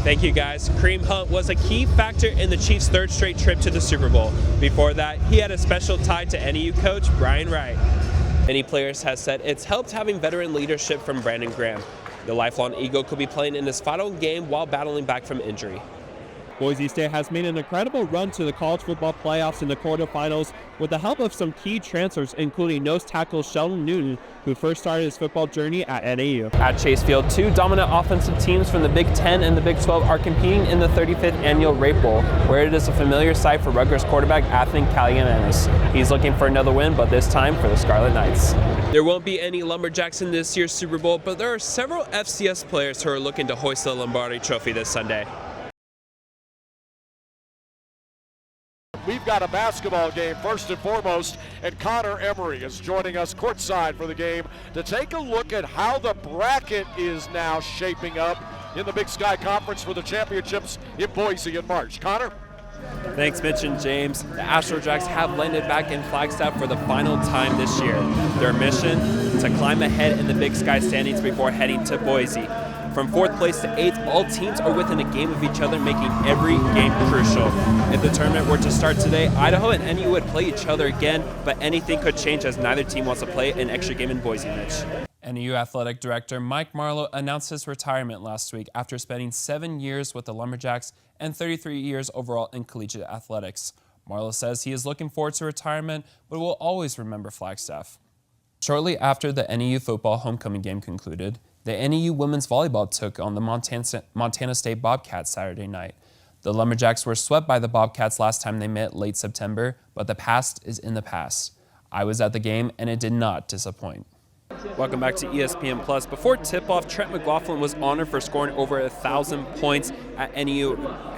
Thank you, guys. Kareem Hunt was a key factor in the Chiefs' third straight trip to the Super Bowl. Before that, he had a special tie to NEU coach Brian Wright. Many players have said it's helped having veteran leadership from Brandon Graham. The lifelong Eagle could be playing in his final game while battling back from injury. Boise State has made an incredible run to the college football playoffs in the quarterfinals with the help of some key transfers, including nose tackle Sheldon Newton, who first started his football journey at NAU. At Chase Field, two dominant offensive teams from the Big Ten and the Big 12 are competing in the 35th annual Rape Bowl, where it is a familiar sight for Rutgers quarterback Athan Kalianis. He's looking for another win, but this time for the Scarlet Knights. There won't be any Lumberjacks in this year's Super Bowl, but there are several FCS players who are looking to hoist the Lombardi Trophy this Sunday. We've got a basketball game first and foremost, and Connor Emery is joining us courtside for the game to take a look at how the bracket is now shaping up in the Big Sky Conference for the championships in Boise in March. Connor? Thanks, Mitch and James. The Astrojacks have landed back in Flagstaff for the final time this year. Their mission? To climb ahead in the Big Sky standings before heading to Boise. From 4th place to 8th, all teams are within a game of each other, making every game crucial. If the tournament were to start today, Idaho and NU would play each other again, but anything could change as neither team wants to play an extra game in Boise, Mitch. NU Athletic Director Mike Marlowe announced his retirement last week after spending 7 years with the Lumberjacks and 33 years overall in collegiate athletics. Marlowe says he is looking forward to retirement, but will always remember Flagstaff. Shortly after the NEU football homecoming game concluded, the NEU women's volleyball took on the Montana State Bobcats Saturday night. The Lumberjacks were swept by the Bobcats last time they met late September, but the past is in the past. I was at the game, and it did not disappoint. Welcome back to ESPN Plus. Before tip-off, Trent McLaughlin was honored for scoring over 1,000 points at NEU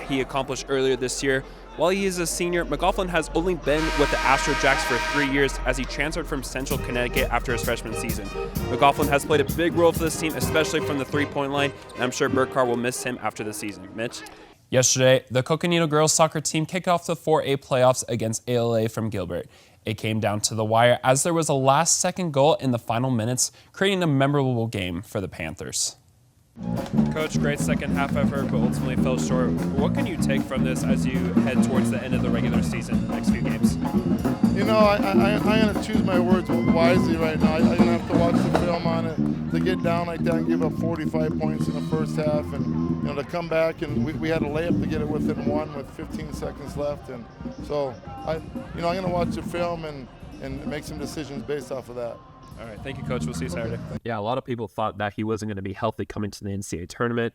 he accomplished earlier this year. While he is a senior, McLaughlin has only been with the Astrojacks for 3 years as he transferred from Central Connecticut after his freshman season. McLaughlin has played a big role for this team, especially from the three-point line, and I'm sure Burkhardt will miss him after the season. Mitch? Yesterday, the Coconino girls soccer team kicked off the 4A playoffs against ALA from Gilbert. It came down to the wire as there was a last-second goal in the final minutes, creating a memorable game for the Panthers. Coach, great second half effort, but ultimately fell short. What can you take from this as you head towards the end of the regular season, next few games? You know, I'm going to choose my words wisely right now. I'm going to have to watch the film on it to get down like that and give up 45 points in the first half, and to come back, and we had a layup to get it within one with 15 seconds left, and so I'm going to watch the film and make some decisions based off of that. All right, thank you, Coach. We'll see you Saturday. Yeah, a lot of people thought that he wasn't going to be healthy coming to the NCAA tournament.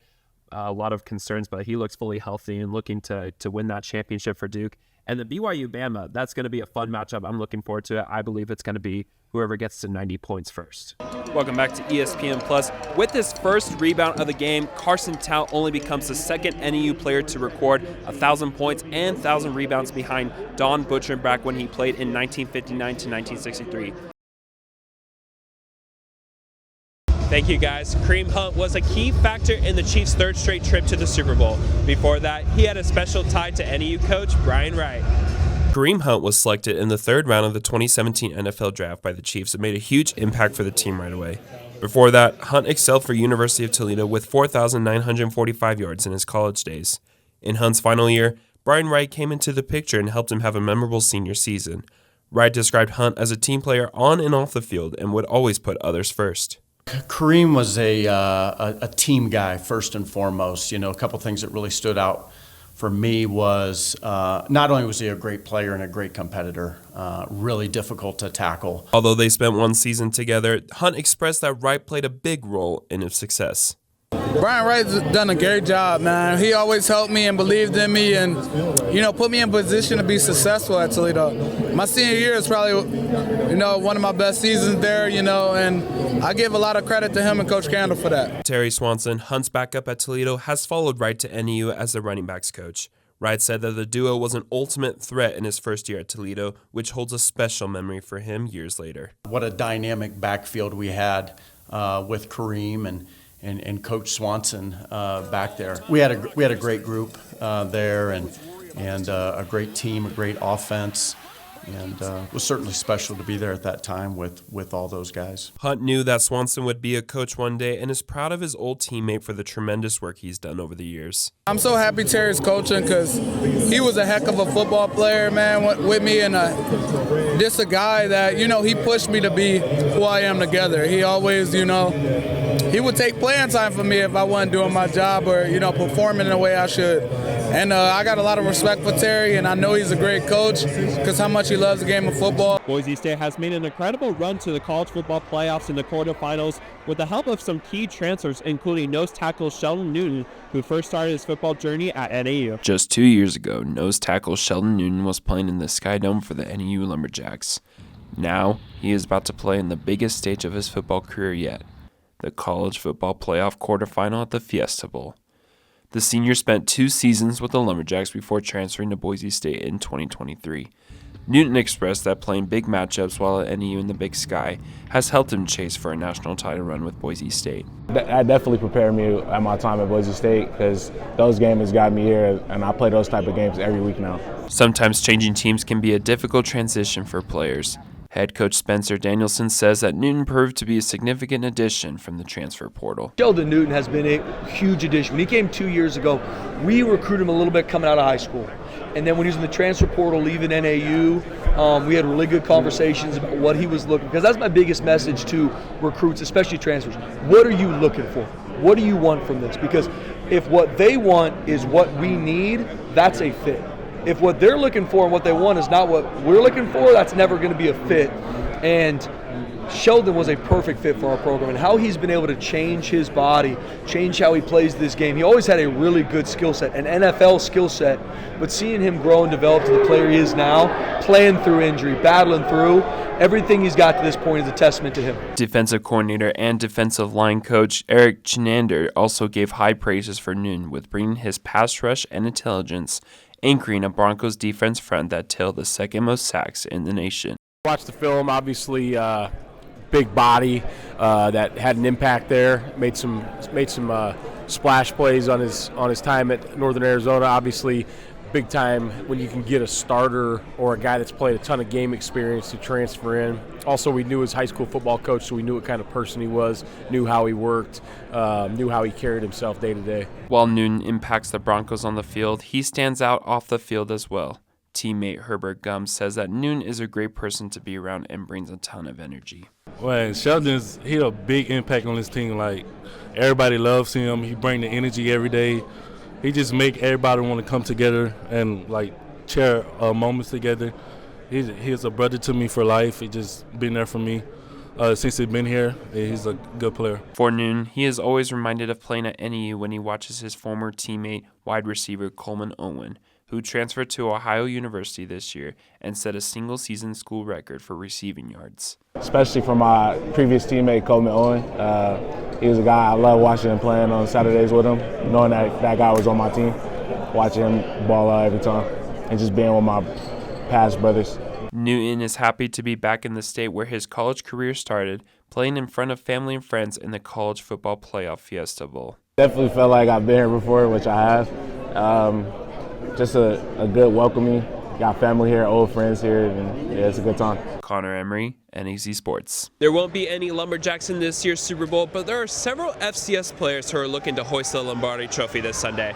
A lot of concerns, but he looks fully healthy and looking to win that championship for Duke. And the BYU-Bama, that's going to be a fun matchup. I'm looking forward to it. I believe it's going to be whoever gets to 90 points first. Welcome back to ESPN Plus. With his first rebound of the game, Carson Tao only becomes the second NEU player to record 1,000 points and 1,000 rebounds behind Don Butchenbach when he played in 1959 to 1963. Thank you, guys. Kareem Hunt was a key factor in the Chiefs' third straight trip to the Super Bowl. Before that, he had a special tie to NEU coach Brian Wright. Kareem Hunt was selected in the third round of the 2017 NFL Draft by the Chiefs and made a huge impact for the team right away. Before that, Hunt excelled for University of Toledo with 4,945 yards in his college days. In Hunt's final year, Brian Wright came into the picture and helped him have a memorable senior season. Wright described Hunt as a team player on and off the field and would always put others first. Kareem was a team guy first and foremost. A couple things that really stood out for me was not only was he a great player and a great competitor, really difficult to tackle. Although they spent one season together, Hunt expressed that Wright played a big role in his success. Brian Wright's done a great job, man. He always helped me and believed in me and, put me in position to be successful at Toledo. My senior year is probably, one of my best seasons there, and I give a lot of credit to him and Coach Candle for that. Terry Swanson, Hunt's backup at Toledo, has followed Wright to NEU as the running backs coach. Wright said that the duo was an ultimate threat in his first year at Toledo, which holds a special memory for him years later. What a dynamic backfield we had with Kareem and Coach Swanson back there. We had a great group there and a great team, a great offense. And it was certainly special to be there at that time with all those guys. Hunt knew that Swanson would be a coach one day and is proud of his old teammate for the tremendous work he's done over the years. I'm so happy Terry's coaching because he was a heck of a football player, man, with me. And just a guy that, he pushed me to be who I am together. He always, he would take playing time for me if I wasn't doing my job or, performing in the way I should. And I got a lot of respect for Terry, and I know he's a great coach because how much he loves the game of football. Boise State has made an incredible run to the college football playoffs in the quarterfinals with the help of some key transfers, including nose tackle Sheldon Newton, who first started his football journey at NAU. Just 2 years ago, nose tackle Sheldon Newton was playing in the Sky Dome for the NAU Lumberjacks. Now, he is about to play in the biggest stage of his football career yet, the college football playoff quarterfinal at the Fiesta Bowl. The senior spent 2 seasons with the Lumberjacks before transferring to Boise State in 2023. Newton expressed that playing big matchups while at NAU in the Big Sky has helped him chase for a national title run with Boise State. That definitely prepared me at my time at Boise State because those games got me here, and I play those type of games every week now. Sometimes changing teams can be a difficult transition for players. Head coach Spencer Danielson says that Newton proved to be a significant addition from the transfer portal. Sheldon Newton has been a huge addition. When he came 2 years ago, we recruited him a little bit coming out of high school. And then when he was in the transfer portal leaving NAU, we had really good conversations about what he was looking for. Because that's my biggest message to recruits, especially transfers. What are you looking for? What do you want from this? Because if what they want is what we need, that's a fit. If what they're looking for and what they want is not what we're looking for, that's never going to be a fit. And Sheldon was a perfect fit for our program, and how he's been able to change his body, change how he plays this game. He always had a really good skill set, an NFL skill set, but seeing him grow and develop to the player he is now, playing through injury, battling through, everything he's got to this point is a testament to him. Defensive coordinator and defensive line coach Eric Chenander also gave high praises for Newton with bringing his pass rush and intelligence, anchoring a Broncos defense front that tailed the second most sacks in the nation. Watched the film, obviously big body that had an impact there, made some splash plays on his time at Northern Arizona. Obviously big time when you can get a starter or a guy that's played a ton of game experience to transfer in. Also, we knew his high school football coach, so we knew what kind of person he was, knew how he worked, knew how he carried himself day to day. While Newton impacts the Broncos on the field, he stands out off the field as well. Teammate Herbert Gum says that Newton is a great person to be around and brings a ton of energy. Well, Sheldon's he had a big impact on his team. Like, everybody loves him. He brings the energy every day. He just make everybody want to come together and like share moments together. He's a brother to me for life. He just been there for me since he's been here. He's a good player. For Newton, he is always reminded of playing at NAU when he watches his former teammate, wide receiver Coleman Owen, who transferred to Ohio University this year and set a single-season school record for receiving yards. Especially for my previous teammate, Coleman Owen. He was a guy I love watching him playing on Saturdays with him, knowing that guy was on my team, watching him ball out every time, and just being with my past brothers. Newton is happy to be back in the state where his college career started, playing in front of family and friends in the College Football Playoff Fiesta Bowl. Definitely felt like I've been here before, which I have. Just a good welcoming. Got family here, old friends here, and yeah, it's a good time. Connor Emery, NEC Sports. There won't be any Lumberjacks in this year's Super Bowl, but there are several FCS players who are looking to hoist the Lombardi Trophy this Sunday.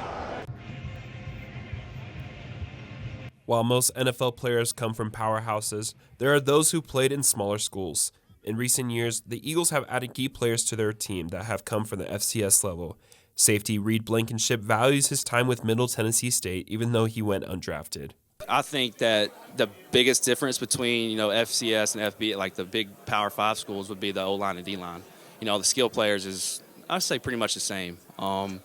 While most NFL players come from powerhouses, there are those who played in smaller schools. In recent years, the Eagles have added key players to their team that have come from the FCS level. Safety Reed Blankenship values his time with Middle Tennessee State, even though he went undrafted. I think that the biggest difference between, FCS and FB, like the big Power 5 schools, would be the O-line and D-line. The skill players is, I'd say, pretty much the same. But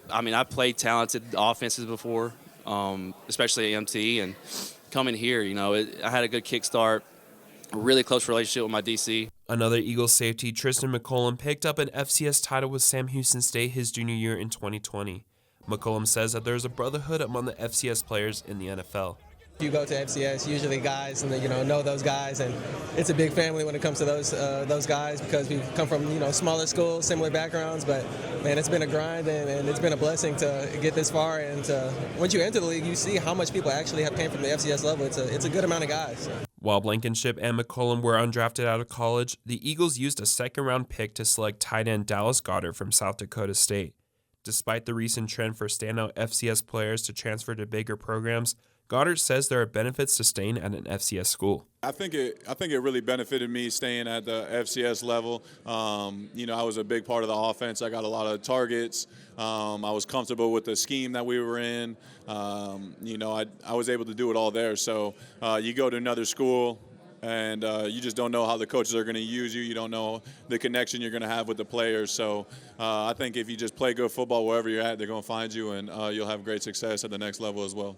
I've played talented offenses before, especially at MT, and coming here, I had a good kickstart, a really close relationship with my DC. Another Eagles safety, Tristan McCollum, picked up an FCS title with Sam Houston State his junior year in 2020. McCollum says that there is a brotherhood among the FCS players in the NFL. You go to FCS, usually guys and know those guys, and it's a big family when it comes to those guys because we come from smaller schools, similar backgrounds. But man, it's been a grind and it's been a blessing to get this far. And once you enter the league, you see how much people actually have came from the FCS level. It's a good amount of guys. While Blankenship and McCollum were undrafted out of college, the Eagles used a second-round pick to select tight end Dallas Goedert from South Dakota State. Despite the recent trend for standout FCS players to transfer to bigger programs, Goddard says there are benefits to staying at an FCS school. I think it really benefited me staying at the FCS level. I was a big part of the offense. I got a lot of targets. I was comfortable with the scheme that we were in. I was able to do it all there. So you go to another school, and you just don't know how the coaches are going to use you. You don't know the connection you're going to have with the players. So I think if you just play good football wherever you're at, they're going to find you, and you'll have great success at the next level as well.